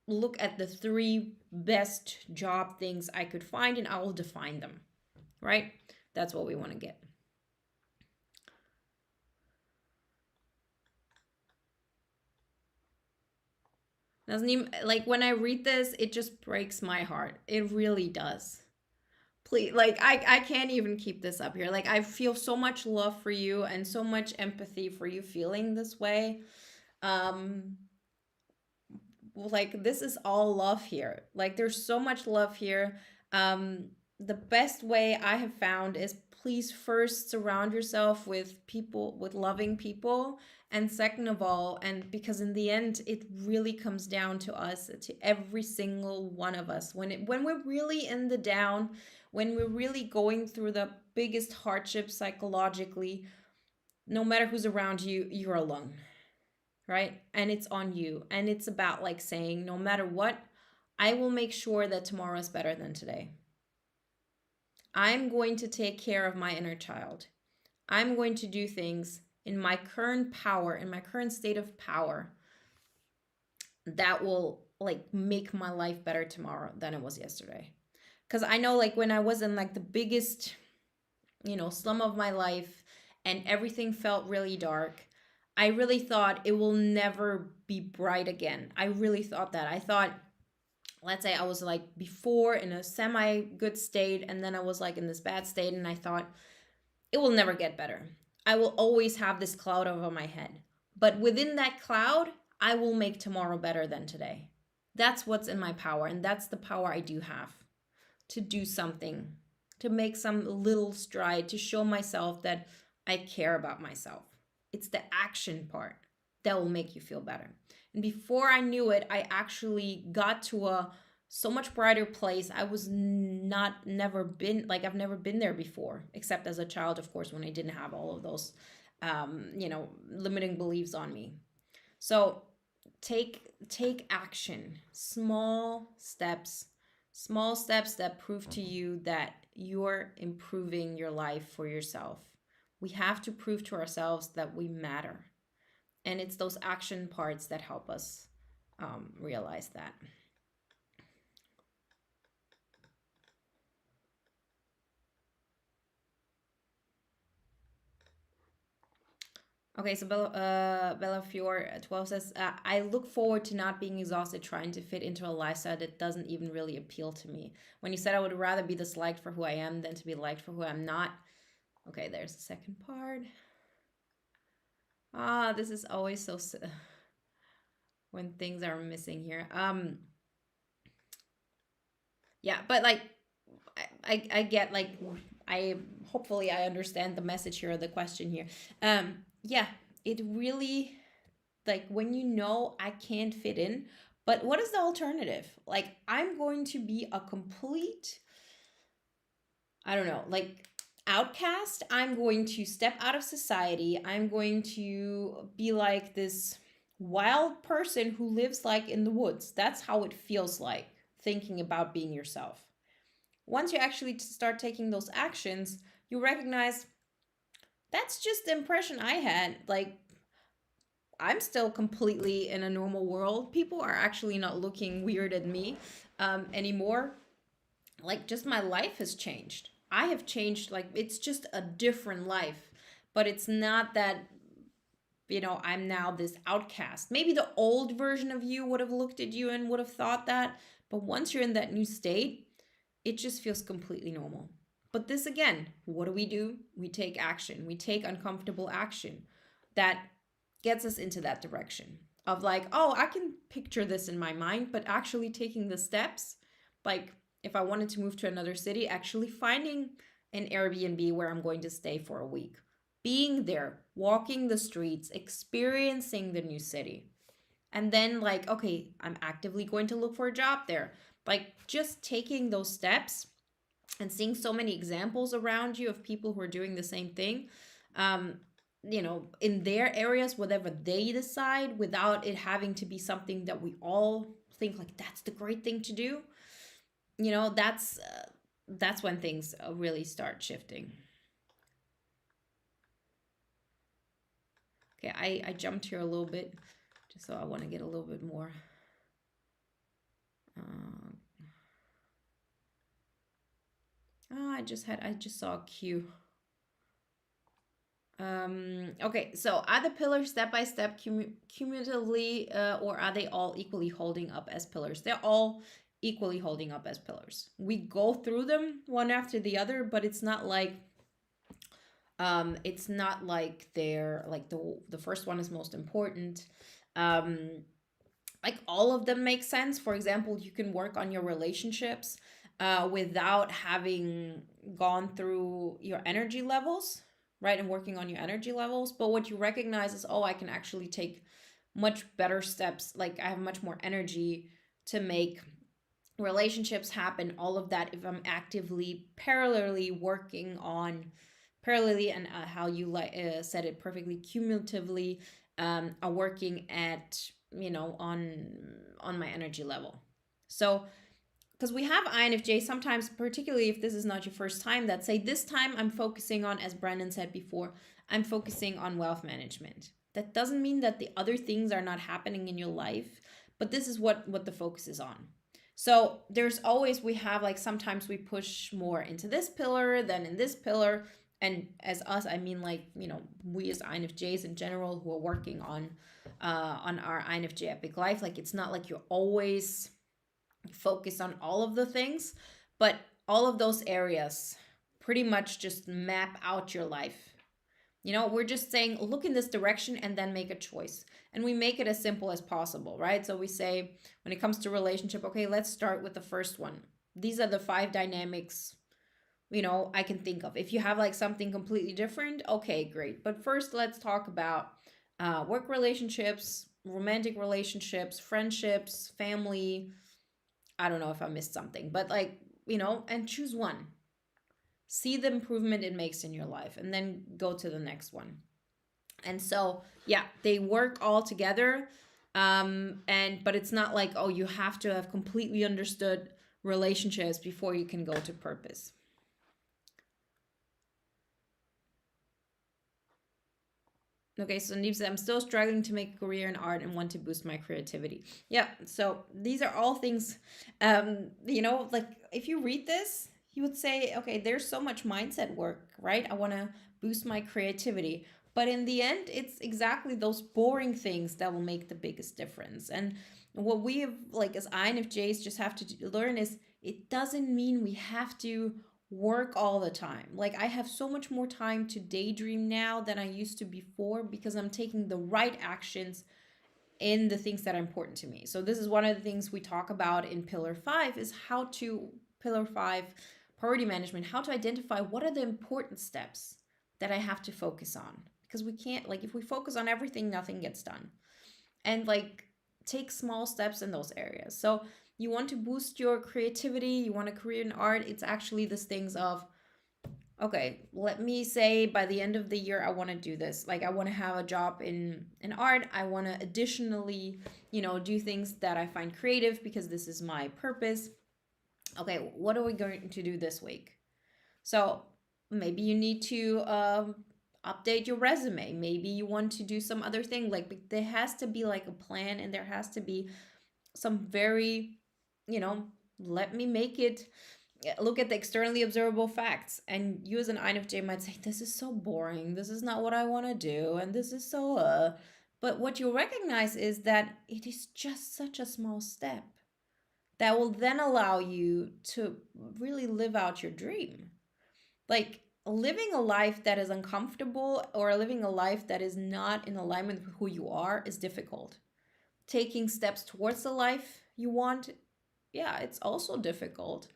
look at the 3 best job things I could find, and I will define them, right? That's what we want to get. Doesn't even, like, when I read this, it just breaks my heart. It really does. Please, like, I can't even keep this up here. Like, I feel so much love for you and so much empathy for you feeling this way. Um, like, this is all love here. Like, there's so much love here. The best way I have found is, please first surround yourself with people, with loving people, and second of all, and because in the end it really comes down to us, to every single one of us, when we're really in the down, when we're really going through the biggest hardship psychologically, no matter who's around you, you're alone, right? And it's on you. And it's about like saying, no matter what, I will make sure that tomorrow is better than today. I'm going to take care of my inner child. I'm going to do things in my current power, in my current state of power, that will like make my life better tomorrow than it was yesterday. Because I know, like, when I was in like the biggest, slum of my life and everything felt really dark, I really thought it will never be bright again. I really thought that. I thought, let's say I was like before in a semi good state, and then I was like in this bad state, and I thought it will never get better. I will always have this cloud over my head. But within that cloud, I will make tomorrow better than today. That's what's in my power, and that's the power I do have, to do something, to make some little stride, to show myself that I care about myself. It's the action part that will make you feel better. And before I knew it, I actually got to a so much brighter place. I was never been, like, I've never been there before, except as a child, of course, when I didn't have all of those, limiting beliefs on me. So take action, small steps that prove to you that you're improving your life for yourself. We have to prove to ourselves that we matter. And it's those action parts that help us realize that. Okay, so Bella Fior 12 says, I look forward to not being exhausted trying to fit into a lifestyle that doesn't even really appeal to me. When you said I would rather be disliked for who I am than to be liked for who I'm not. Okay, there's the second part. This is always so when things are missing here. Yeah, but like I get, like, I hopefully I understand the message here, or the question here. Yeah, it really, like, when I can't fit in, but what is the alternative? Like, I'm going to be a complete, I don't know, like, outcast. I'm going to step out of society. I'm going to be like this wild person who lives like in the woods. That's how it feels like thinking about being yourself. Once you actually start taking those actions, you recognize that's just the impression I had. Like, I'm still completely in a normal world. People are actually not looking weird at me anymore. Like, just my life has changed. I have changed. Like, it's just a different life. but it's not that, I'm now this outcast. Maybe the old version of you would have looked at you and would have thought that, but once you're in that new state, it just feels completely normal. But this again, what do? We take action. We take uncomfortable action that gets us into that direction of like, oh, I can picture this in my mind, but actually taking the steps, like if I wanted to move to another city, actually finding an Airbnb where I'm going to stay for a week, being there, walking the streets, experiencing the new city. And then, like, okay, I'm actively going to look for a job there. Like, just taking those steps and seeing so many examples around you of people who are doing the same thing, um, in their areas, whatever they decide, without it having to be something that we all think like that's the great thing to do. That's when things really start shifting. Okay, I jumped here a little bit, just so I want to get a little bit more. I just saw a cue. Okay, so are the pillars step by step cumulatively, or are they all equally holding up as pillars? They're all equally holding up as pillars. We go through them one after the other, but it's not like they're like the first one is most important. Like all of them make sense. For example, you can work on your relationships without having gone through your energy levels, right? And working on your energy levels. But what you recognize is, oh, I can actually take much better steps. Like I have much more energy to make relationships happen, all of that, if I'm actively parallelly working on parallelly, and how you said it perfectly, cumulatively, are working at, on my energy level. So because we have INFJ sometimes, particularly if this is not your first time, that say, this time I'm focusing on, as Brandon said before, I'm focusing on wealth management. That doesn't mean that the other things are not happening in your life, but this is what the focus is on. So there's always, we have like, sometimes we push more into this pillar than in this pillar. And as us, I mean, like, we as INFJs in general who are working on our INFJ epic life, like it's not like you're always focus on all of the things, but all of those areas pretty much just map out your life. We're just saying, look in this direction and then make a choice. And we make it as simple as possible, right? So we say, when it comes to relationship, okay, let's start with the first one. These are the 5 dynamics, I can think of. If you have like something completely different, okay, great. But first, let's talk about work relationships, romantic relationships, friendships, family. I don't know if I missed something, but like, and choose one. See the improvement it makes in your life, and then go to the next one. And so, yeah, they work all together. But it's not like, oh, you have to have completely understood relationships before you can go to purpose. Okay, so Neeb said, I'm still struggling to make a career in art and want to boost my creativity. Yeah, so these are all things, like if you read this, you would say, okay, there's so much mindset work, right? I want to boost my creativity. But in the end, it's exactly those boring things that will make the biggest difference. And what we have, like as INFJs, just have to learn is, it doesn't mean we have to work all the time. Like I have so much more time to daydream now than I used to before, because I'm taking the right actions in the things that are important to me. So this is one of the things we talk about in pillar 5, is pillar 5 priority management, how to identify what are the important steps that I have to focus on. Because we can't, like if we focus on everything, nothing gets done. And like take small steps in those areas. So you want to boost your creativity, you want a career in art, it's actually these things of, okay, let me say by the end of the year, I want to do this. Like I want to have a job in art. I want to additionally, do things that I find creative because this is my purpose. Okay, what are we going to do this week? So maybe you need to update your resume. Maybe you want to do some other thing. Like there has to be like a plan, and there has to be some very, let me make it look at the externally observable facts, and you as an INFJ might say, this is so boring, this is not what I want to do, and this is so but what you recognize is that it is just such a small step that will then allow you to really live out your dream. Like, living a life that is uncomfortable or living a life that is not in alignment with who you are is difficult. Taking steps towards the life you want, yeah, it's also difficult,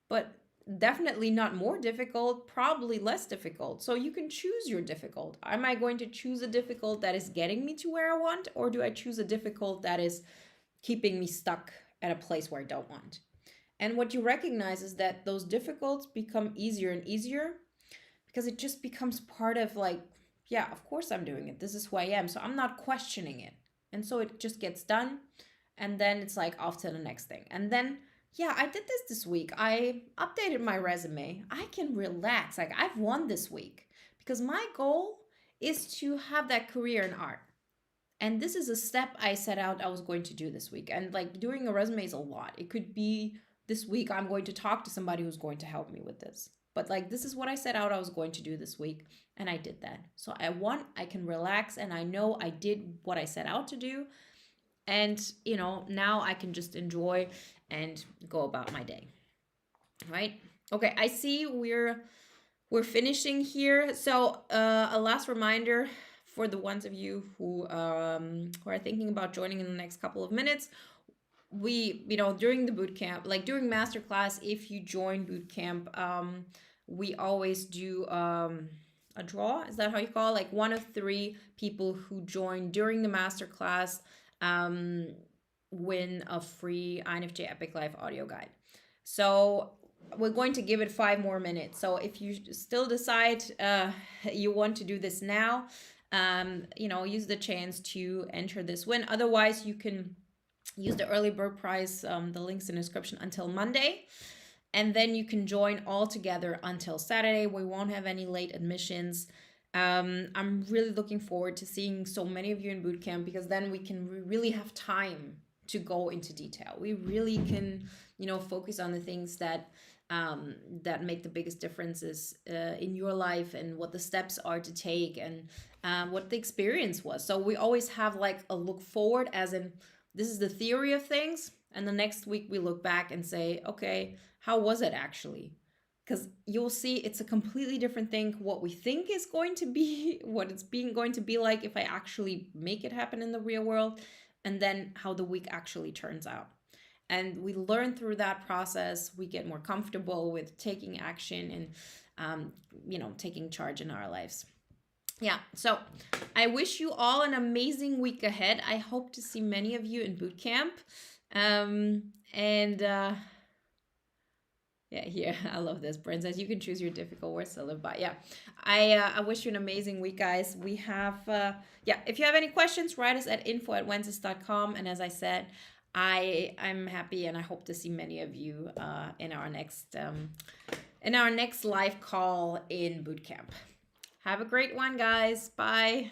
but definitely not more difficult, probably less difficult. So you can choose your difficult. Am I going to choose a difficult that is getting me to where I want, or do I choose a difficult that is keeping me stuck at a place where I don't want? And what you recognize is that those difficulties become easier and easier because it just becomes part of, like, yeah, of course I'm doing it. This is who I am. So I'm not questioning it. And so it just gets done. And then it's like off to the next thing. And then, yeah, I did this week. I updated my resume. I can relax. Like, I've won this week because my goal is to have that career in art. And this is a step I set out I was going to do this week. And like, doing a resume is a lot. It could be this week I'm going to talk to somebody who's going to help me with this. But like, this is what I set out I was going to do this week, and I did that. So I won, I can relax, and I know I did what I set out to do. And, you know, now I can just enjoy and go about my day. Right? Okay, I see we're finishing here. So a last reminder for the ones of you who are thinking about joining in the next couple of minutes. We, you know, during the boot camp, like during masterclass, if you join boot camp, we always do a draw. Is that how you call it? Like, one of 3 people who join during the masterclass win a free INFJ Epic Life audio guide. So we're going to give it 5 more minutes. So if you still decide you want to do this now, you know, use the chance to enter this win. Otherwise, you can use the early bird prize, the links in the description, until Monday. And then you can join all together until Saturday. We won't have any late admissions. I'm really looking forward to seeing so many of you in boot camp, because then we can really have time to go into detail. We really can, you know, focus on the things that that make the biggest differences in your life, and what the steps are to take, and what the experience was. So we always have like a look forward, as in, this is the theory of things, and the next week we look back and say, okay, how was it actually? Because you'll see it's a completely different thing what we think is going to be, what it's going to be like if I actually make it happen in the real world, and then how the week actually turns out. And we learn through that process. We get more comfortable with taking action and, you know, taking charge in our lives. Yeah, so I wish you all an amazing week ahead. I hope to see many of you in boot camp. Yeah, here, I love this. Princess, you can choose your difficult words to live by. Yeah, I wish you an amazing week, guys. We have, yeah, if you have any questions, write us at info@wenzes.com. And as I said, I'm happy, and I hope to see many of you in our next live call in bootcamp. Have a great one, guys. Bye.